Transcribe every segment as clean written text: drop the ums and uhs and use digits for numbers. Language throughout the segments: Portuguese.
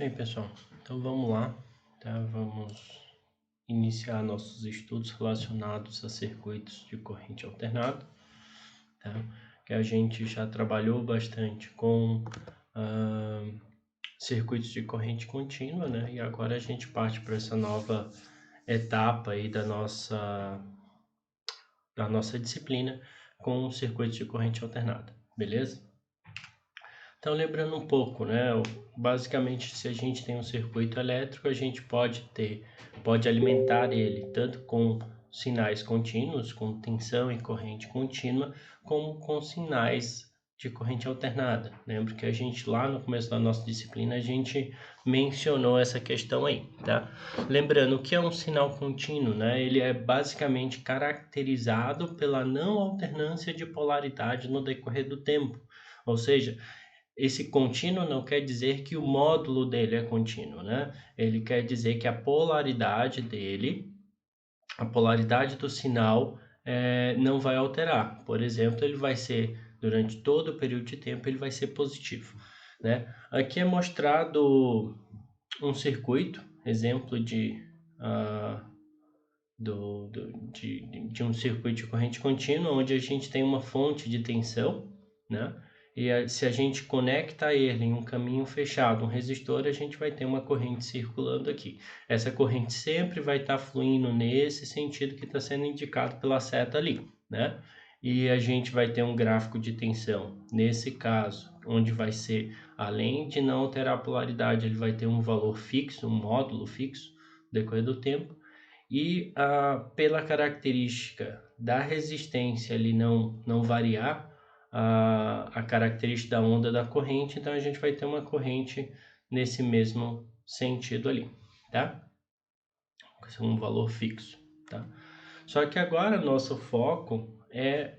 Bem, pessoal, então vamos lá, tá? Vamos iniciar nossos estudos relacionados a circuitos de corrente alternada, tá? Que a gente já trabalhou bastante com circuitos de corrente contínua, né? E agora a gente parte para essa nova etapa aí da nossa disciplina com circuitos de corrente alternada, beleza? Então, lembrando um pouco, né? Basicamente, se a gente tem um circuito elétrico, a gente pode alimentar ele tanto com sinais contínuos, com tensão e corrente contínua, como com sinais de corrente alternada. Lembra que a gente lá no começo da nossa disciplina a gente mencionou essa questão aí, tá? Lembrando que é um sinal contínuo, né? Ele é basicamente caracterizado pela não alternância de polaridade no decorrer do tempo. Ou seja, esse contínuo não quer dizer que o módulo dele é contínuo, né? Ele quer dizer que a polaridade dele, a polaridade do sinal, não vai alterar. Por exemplo, ele vai ser, durante todo o período de tempo, ele vai ser positivo, né? Aqui é mostrado um circuito, exemplo de um circuito de corrente contínua, onde a gente tem uma fonte de tensão, né? E se a gente conecta ele em um caminho fechado, um resistor, a gente vai ter uma corrente circulando aqui. Essa corrente sempre vai estar fluindo nesse sentido que está sendo indicado pela seta ali, né? E a gente vai ter um gráfico de tensão, nesse caso, onde vai ser, além de não alterar a polaridade, ele vai ter um valor fixo, um módulo fixo, no decorrer do tempo. E pela característica da resistência ali não variar, a característica da onda da corrente, então a gente vai ter uma corrente nesse mesmo sentido ali, tá? Com um valor fixo, tá? Só que agora nosso foco é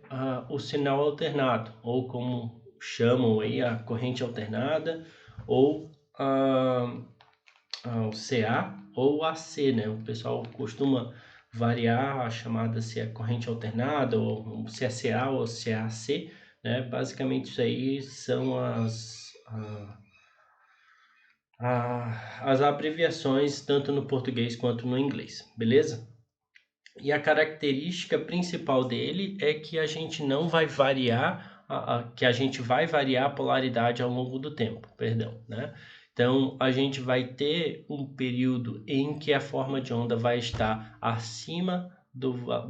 o sinal alternado, ou como chamam aí a corrente alternada, ou o CA ou AC, né? O pessoal costuma variar a chamada se é corrente alternada, ou se é CA ou se é AC, né? Basicamente isso aí são as abreviações tanto no português quanto no inglês, beleza? E a característica principal dele é que a gente não vai variar, que a gente vai variar a polaridade ao longo do tempo, perdão, né? Então, a gente vai ter um período em que a forma de onda vai estar acima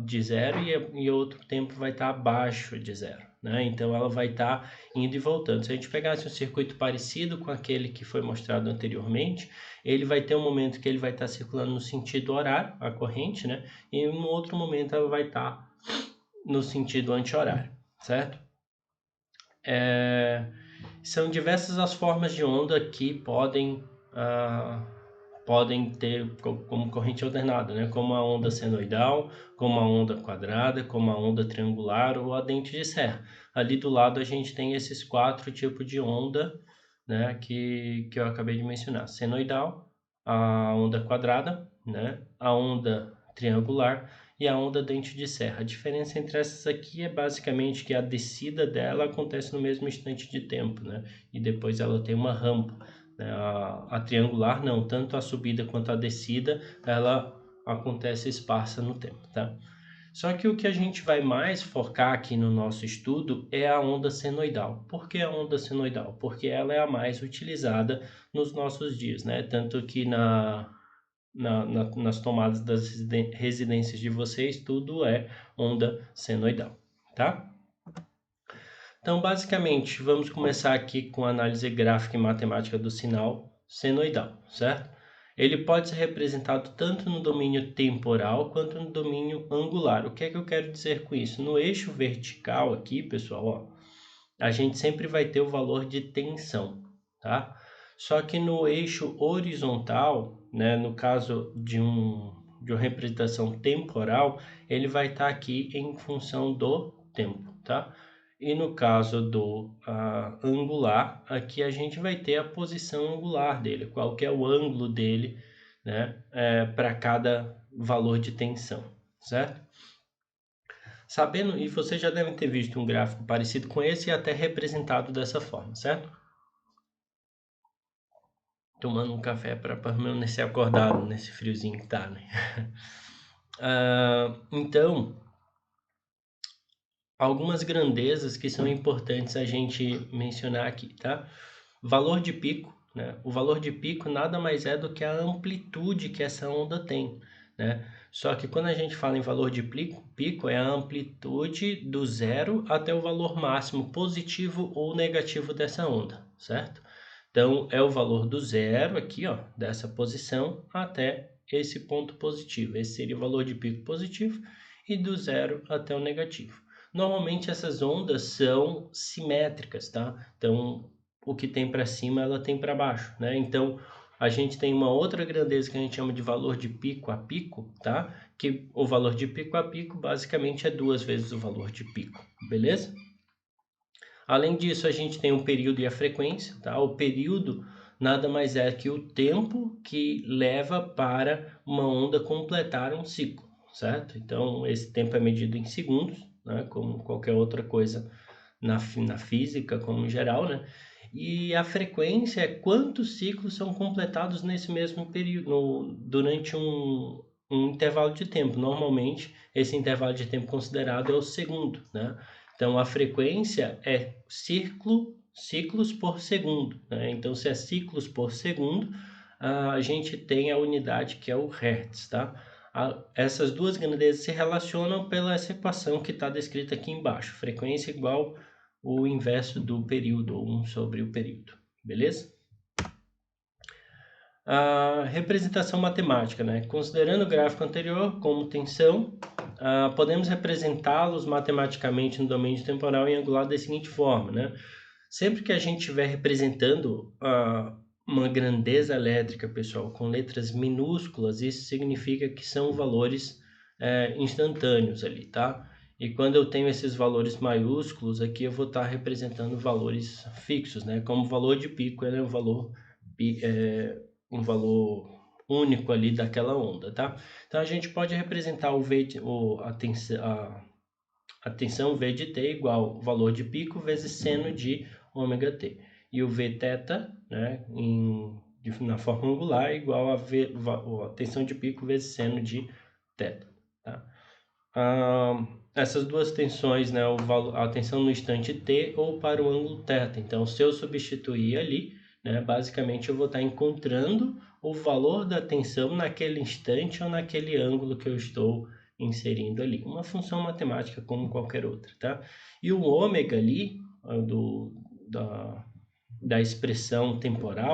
de zero e outro tempo vai estar abaixo de zero, né? Então, ela vai estar indo e voltando. Se a gente pegasse um circuito parecido com aquele que foi mostrado anteriormente, ele vai ter um momento que ele vai estar circulando no sentido horário, a corrente, né? E em um outro momento ela vai estar no sentido anti-horário, certo? São diversas as formas de onda que podem ter como corrente alternada, né? Como a onda senoidal, como a onda quadrada, como a onda triangular ou a dente de serra. Ali do lado a gente tem esses 4 tipos de onda, né? Que eu acabei de mencionar: senoidal, a onda quadrada, né? A onda triangular e a onda dente de serra. A diferença entre essas aqui é basicamente que a descida dela acontece no mesmo instante de tempo, né? E depois ela tem uma rampa, né? A triangular não, tanto a subida quanto a descida, ela acontece esparsa no tempo, tá? Só que o que a gente vai mais focar aqui no nosso estudo é a onda senoidal. Por que a onda senoidal? Porque ela é a mais utilizada nos nossos dias, né? Tanto que nas tomadas das residências de vocês, tudo é onda senoidal, tá? Então, basicamente, vamos começar aqui com a análise gráfica e matemática do sinal senoidal, certo? Ele pode ser representado tanto no domínio temporal quanto no domínio angular. O que é que eu quero dizer com isso? No eixo vertical aqui, pessoal, ó, a gente sempre vai ter o valor de tensão, tá? Só que no eixo horizontal, né, no caso de uma representação temporal, ele vai estar aqui em função do tempo, tá? E no caso do angular, aqui a gente vai ter a posição angular dele, qual que é o ângulo dele, né, para cada valor de tensão, certo? Sabendo, e vocês já devem ter visto um gráfico parecido com esse e até representado dessa forma, certo? tomando um café para permanecer acordado nesse friozinho que tá, né? Então, algumas grandezas que são importantes a gente mencionar aqui, tá? Valor de pico, né? O valor de pico nada mais é do que a amplitude que essa onda tem, né? Só que quando a gente fala em valor de pico é a amplitude do zero até o valor máximo positivo ou negativo dessa onda, certo? Então, é o valor do zero aqui, ó, dessa posição até esse ponto positivo. Esse seria o valor de pico positivo e do zero até o negativo. Normalmente essas ondas são simétricas, tá? Então, o que tem para cima, ela tem para baixo, né? Então, a gente tem uma outra grandeza que a gente chama de valor de pico a pico, tá? Que o valor de pico a pico basicamente é 2 vezes o valor de pico, beleza? Além disso, a gente tem o período e a frequência, tá? O período nada mais é que o tempo que leva para uma onda completar um ciclo, certo? Então, esse tempo é medido em segundos, né? Como qualquer outra coisa na física, como em geral, né? E a frequência é quantos ciclos são completados nesse mesmo período, durante um intervalo de tempo. Normalmente, esse intervalo de tempo considerado é o segundo, né? Então, a frequência é ciclos por segundo, né? Então, se é ciclos por segundo, a gente tem a unidade que é o Hertz, tá? Essas duas grandezas se relacionam pela essa equação que está descrita aqui embaixo. Frequência igual o inverso do período, ou 1 sobre o período, beleza? A representação matemática, né? Considerando o gráfico anterior como tensão, podemos representá-los matematicamente no domínio temporal e angular da seguinte forma, né? Sempre que a gente estiver representando uma grandeza elétrica, pessoal, com letras minúsculas, isso significa que são valores instantâneos ali, tá? E quando eu tenho esses valores maiúsculos, aqui eu vou estar representando valores fixos, né? Como o valor de pico, ele é um valor único ali daquela onda, tá? Então a gente pode representar a tensão V de t igual valor de pico vezes seno de ômega t. E o Vθ, né, na forma angular, é igual a tensão de pico vezes seno de θ. Tá? Essas duas tensões, né, a tensão no instante t ou para o ângulo θ. Então, se eu substituir ali, né, basicamente eu vou estar encontrando o valor da tensão naquele instante ou naquele ângulo que eu estou inserindo ali. Uma função matemática como qualquer outra, tá? E o ômega ali, da expressão temporal,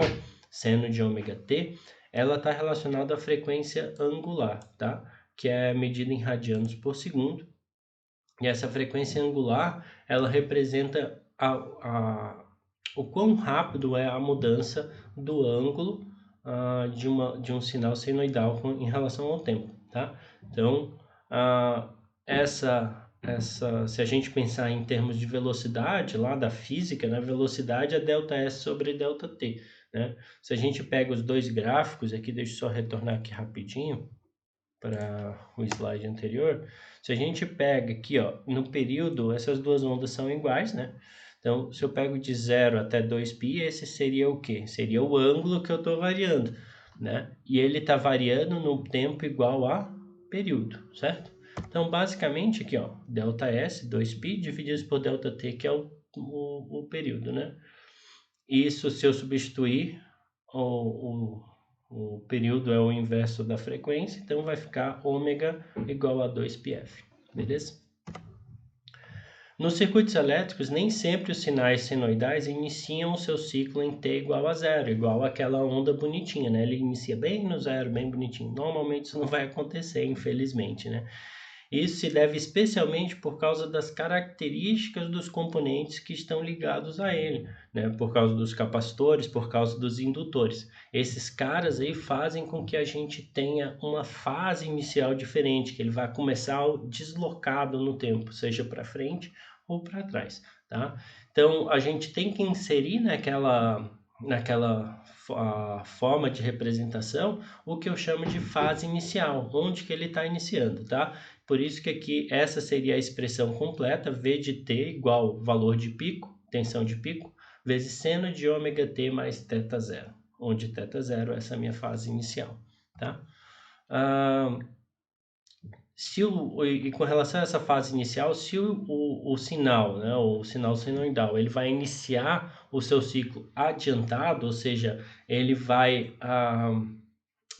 seno de ômega t, ela está relacionada à frequência angular, tá? Que é medida em radianos por segundo. E essa frequência angular, ela representa o quão rápido é a mudança do ângulo de um sinal senoidal em relação ao tempo, tá? Então, se a gente pensar em termos de velocidade lá da física, né, velocidade é ΔS sobre ΔT, né? Se a gente pega os dois gráficos aqui, deixa eu só retornar aqui rapidinho para o slide anterior. Se a gente pega aqui, ó, no período, essas duas ondas são iguais, né? Então, se eu pego de 0 até 2π, esse seria o quê? Seria o ângulo que eu estou variando, né? E ele está variando no tempo igual a período, certo? Então, basicamente aqui, ó, ΔS, 2π, dividido por ΔT, que é o período, né? Isso, se eu substituir o período é o inverso da frequência, então vai ficar ômega igual a 2πf, beleza? Nos circuitos elétricos, nem sempre os sinais senoidais iniciam o seu ciclo em t igual a zero, igual aquela onda bonitinha, né? Ele inicia bem no zero, bem bonitinho. Normalmente isso não vai acontecer, infelizmente, né? Isso se deve especialmente por causa das características dos componentes que estão ligados a ele, né? Por causa dos capacitores, por causa dos indutores. Esses caras aí fazem com que a gente tenha uma fase inicial diferente, que ele vai começar deslocado no tempo, seja para frente ou para trás, tá? Então, a gente tem que inserir naquela forma de representação o que eu chamo de fase inicial, onde que ele está iniciando, tá? Por isso que aqui essa seria a expressão completa, V de t igual valor de pico, tensão de pico, vezes seno de ômega t mais θ zero, onde θ0 é essa minha fase inicial, tá? E com relação a essa fase inicial, se o sinal, né, o sinal senoidal, ele vai iniciar o seu ciclo adiantado, ou seja, ele vai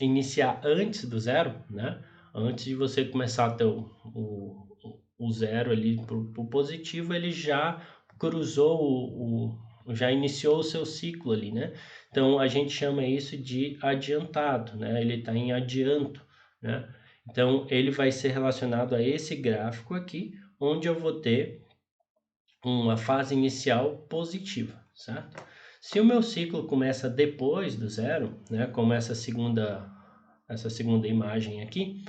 iniciar antes do zero, né? Antes de você começar a ter o zero ali para o positivo, ele já cruzou já iniciou o seu ciclo ali, né? Então a gente chama isso de adiantado, né? Ele está em adianto, né? Então ele vai ser relacionado a esse gráfico aqui, onde eu vou ter uma fase inicial positiva, certo? Se o meu ciclo começa depois do zero, né, como essa segunda imagem aqui,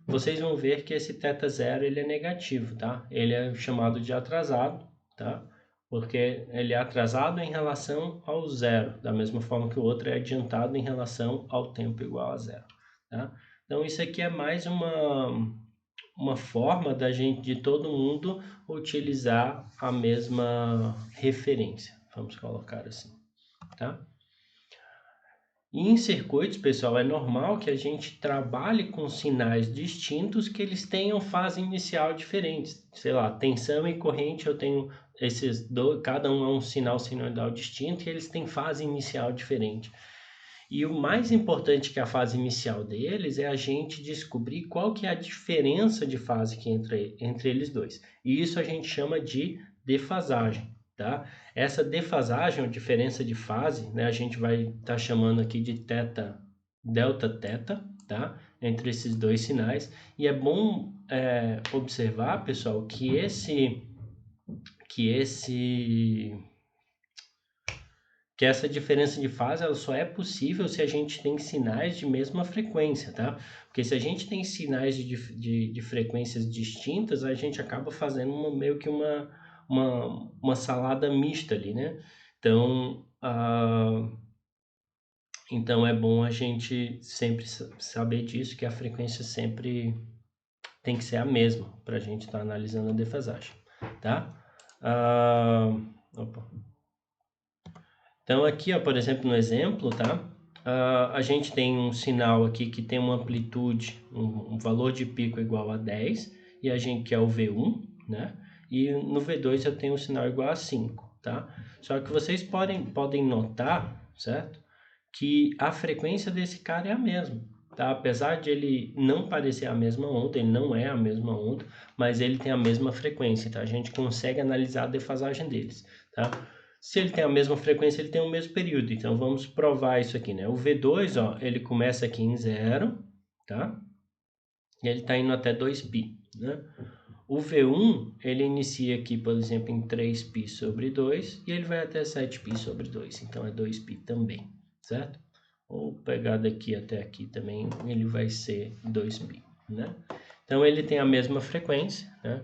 vocês vão ver que esse θ0 ele é negativo, tá? Ele é chamado de atrasado, tá? Porque ele é atrasado em relação ao zero, da mesma forma que o outro é adiantado em relação ao tempo igual a zero, tá? Então isso aqui é mais uma forma de todo mundo utilizar a mesma referência, vamos colocar assim, tá? E em circuitos, pessoal, é normal que a gente trabalhe com sinais distintos que eles tenham fase inicial diferentes. Sei lá, tensão e corrente eu tenho esses dois, cada um é um sinal sinoidal distinto e eles têm fase inicial diferente. E o mais importante que a fase inicial deles é a gente descobrir qual que é a diferença de fase que entre eles dois. E isso a gente chama de defasagem, tá? Essa defasagem, ou diferença de fase, né, a gente vai estar chamando aqui de delta θ, tá? Entre esses dois sinais. E é bom observar, pessoal, que essa diferença de fase ela só é possível se a gente tem sinais de mesma frequência, tá? Porque se a gente tem sinais de frequências distintas, a gente acaba fazendo meio que uma salada mista ali, né? Então é bom a gente sempre saber disso, que a frequência sempre tem que ser a mesma para a gente estar analisando a defasagem, tá? Opa. Então aqui, ó, por exemplo, no exemplo, tá? A gente tem um sinal aqui que tem uma amplitude, um valor de pico igual a 10, e a gente que é o V1, né? E no V2 eu tenho um sinal igual a 5, tá? Só que vocês podem notar, certo? Que a frequência desse cara é a mesma, tá? Apesar de ele não parecer a mesma onda, ele não é a mesma onda, mas ele tem a mesma frequência, tá? A gente consegue analisar a defasagem deles, tá? Se ele tem a mesma frequência, ele tem o mesmo período. Então, vamos provar isso aqui, né? O V2, ó, ele começa aqui em 0, tá? E ele está indo até 2π, né? O V1, ele inicia aqui, por exemplo, em 3π sobre 2 e ele vai até 7π sobre 2. Então, é 2π também, certo? Ou pegar daqui até aqui também, ele vai ser 2π, né? Então, ele tem a mesma frequência, né?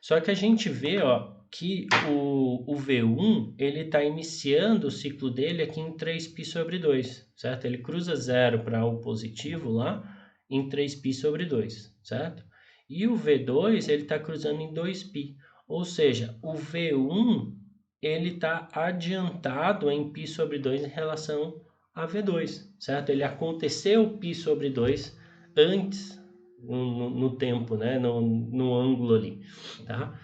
Só que a gente vê, ó, que o V1 ele está iniciando o ciclo dele aqui em 3π sobre 2, certo? Ele cruza zero para o positivo lá em 3π sobre 2, certo? E o V2 ele está cruzando em 2π, ou seja, o V1 ele está adiantado em π sobre 2 em relação a V2, certo? Ele aconteceu π sobre 2 antes no tempo, né? no ângulo ali, tá?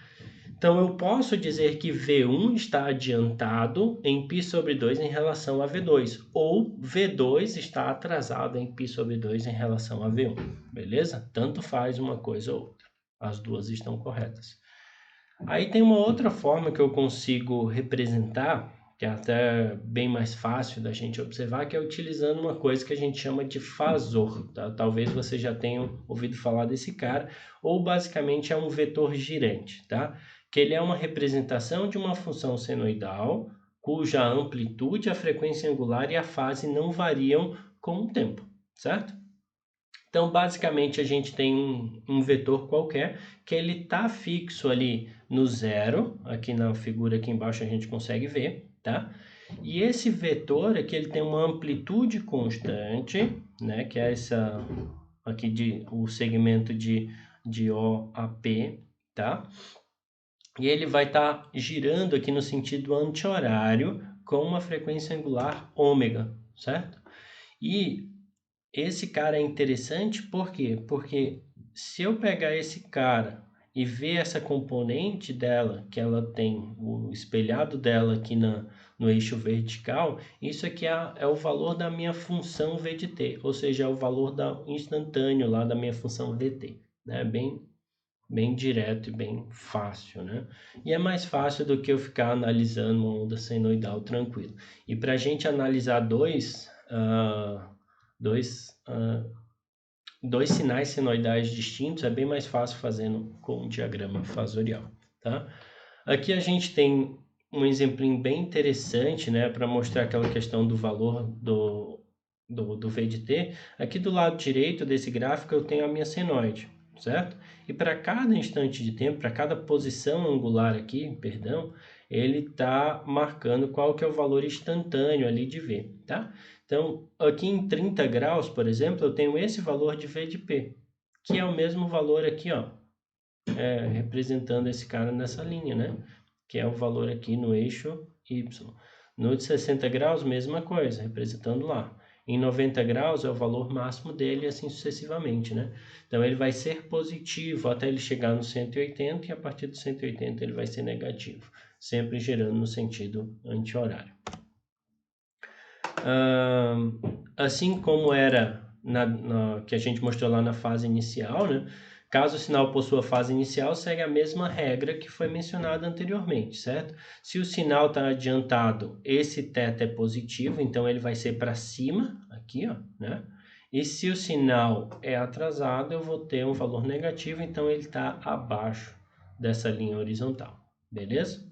Então, eu posso dizer que V1 está adiantado em π sobre 2 em relação a V2, ou V2 está atrasado em π sobre 2 em relação a V1, beleza? Tanto faz uma coisa ou outra, as duas estão corretas. Aí tem uma outra forma que eu consigo representar, que é até bem mais fácil da gente observar, que é utilizando uma coisa que a gente chama de fasor, tá? Talvez você já tenha ouvido falar desse cara, ou basicamente é um vetor girante, tá? Que ele é uma representação de uma função senoidal, cuja amplitude, a frequência angular e a fase não variam com o tempo, certo? Então, basicamente, a gente tem um vetor qualquer que ele está fixo ali no zero, aqui na figura aqui embaixo a gente consegue ver, tá? E esse vetor aqui ele tem uma amplitude constante, né? Que é essa aqui o segmento de O a P, tá? E ele vai estar girando aqui no sentido anti-horário com uma frequência angular ômega, certo? E esse cara é interessante por quê? Porque se eu pegar esse cara e ver essa componente dela, que ela tem o espelhado dela aqui no eixo vertical, isso aqui é o valor da minha função v de t, ou seja, é o valor instantâneo lá da minha função vt, né? Bem direto e bem fácil, né? E é mais fácil do que eu ficar analisando uma onda senoidal tranquilo. E para a gente analisar dois sinais senoidais distintos, é bem mais fácil fazendo com um diagrama fasorial, tá? Aqui a gente tem um exemplinho bem interessante, né, para mostrar aquela questão do valor do V de t. Aqui do lado direito desse gráfico eu tenho a minha senoide, certo? E para cada instante de tempo, para cada posição angular aqui, perdão, ele está marcando qual que é o valor instantâneo ali de V, tá? Então, aqui em 30 graus, por exemplo, eu tenho esse valor de V de P, que é o mesmo valor aqui, ó, representando esse cara nessa linha, né? Que é o valor aqui no eixo Y. No de 60 graus, mesma coisa, representando lá. Em 90 graus é o valor máximo dele, assim sucessivamente, né? Então, ele vai ser positivo até ele chegar no 180 e a partir do 180 ele vai ser negativo, sempre girando no sentido anti-horário. Assim como era que a gente mostrou lá na fase inicial, né? Caso o sinal possua fase inicial, segue a mesma regra que foi mencionada anteriormente, certo? Se o sinal está adiantado, esse θ é positivo, então ele vai ser para cima, aqui, ó, né? E se o sinal é atrasado, eu vou ter um valor negativo, então ele está abaixo dessa linha horizontal, beleza?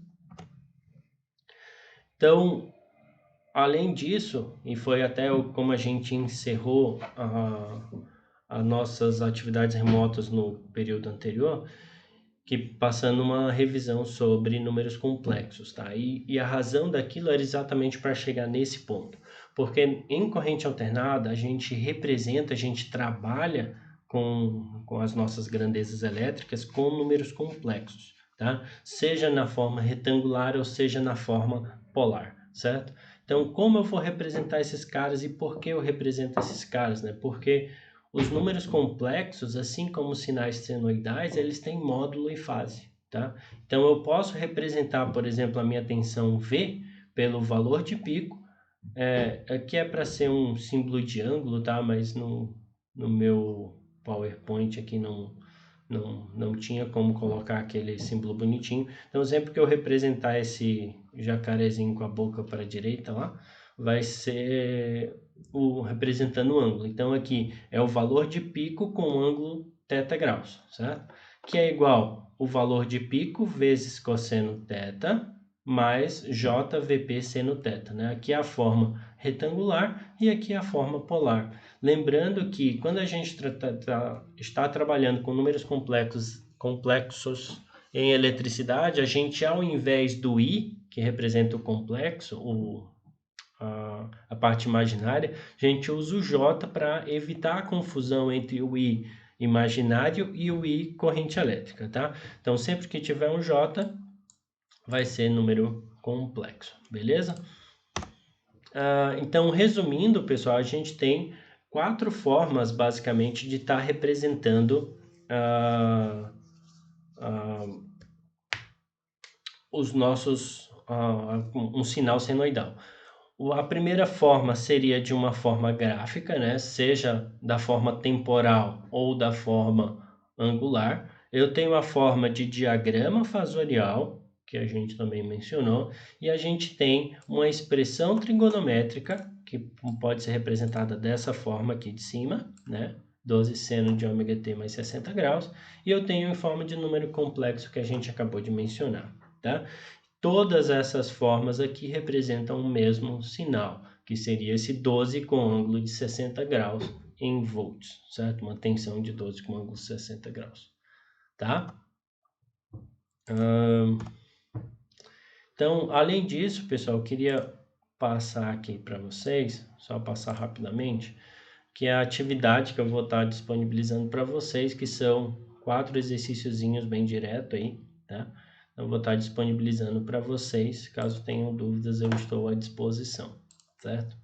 Então, além disso, e foi até como a gente encerrou as nossas atividades remotas no período anterior, que passando uma revisão sobre números complexos, tá? E a razão daquilo era exatamente para chegar nesse ponto, porque em corrente alternada a gente representa, a gente trabalha com as nossas grandezas elétricas com números complexos, tá? Seja na forma retangular ou seja na forma polar, certo? Então, como eu vou representar esses caras e por que eu represento esses caras, né? Porque os números complexos, assim como os sinais senoidais, eles têm módulo e fase, tá? Então, eu posso representar, por exemplo, a minha tensão V pelo valor de pico. Aqui é para ser um símbolo de ângulo, tá? Mas no meu PowerPoint aqui não tinha como colocar aquele símbolo bonitinho. Então, sempre que eu representar esse jacarezinho com a boca para a direita lá, vai ser representando o ângulo. Então, aqui é o valor de pico com ângulo θ graus, certo? Que é igual o valor de pico vezes cosseno θ mais JVP seno θ, né? Aqui é a forma retangular e aqui é a forma polar. Lembrando que quando a gente está trabalhando com números complexos em eletricidade, a gente, ao invés do I, que representa o complexo, a parte imaginária, a gente usa o J para evitar a confusão entre o I imaginário e o I corrente elétrica, tá? Então, sempre que tiver um J, vai ser número complexo, beleza? Então, resumindo, pessoal, a gente tem 4 formas, basicamente, de estar representando os nossos, um sinal senoidal. A primeira forma seria de uma forma gráfica, né? Seja da forma temporal ou da forma angular. Eu tenho a forma de diagrama fasorial, que a gente também mencionou, e a gente tem uma expressão trigonométrica, que pode ser representada dessa forma aqui de cima, né? 12 seno de ômega t mais 60 graus, e eu tenho em forma de número complexo que a gente acabou de mencionar, tá? Todas essas formas aqui representam o mesmo sinal, que seria esse 12 com ângulo de 60 graus em volts, certo? Uma tensão de 12 com ângulo de 60 graus, tá? Então, além disso, pessoal, eu queria passar aqui para vocês, só passar rapidamente, que é a atividade que eu vou estar disponibilizando para vocês, que são 4 exercíciozinhos bem direto aí, tá? Eu vou estar disponibilizando para vocês, caso tenham dúvidas, eu estou à disposição, certo?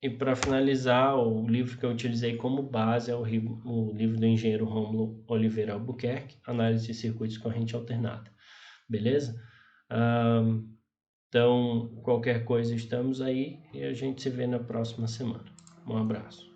E para finalizar, o livro que eu utilizei como base é o livro do engenheiro Rômulo Oliveira Albuquerque, Análise de Circuitos de Corrente Alternada. Beleza? Então, qualquer coisa estamos aí e a gente se vê na próxima semana. Um abraço.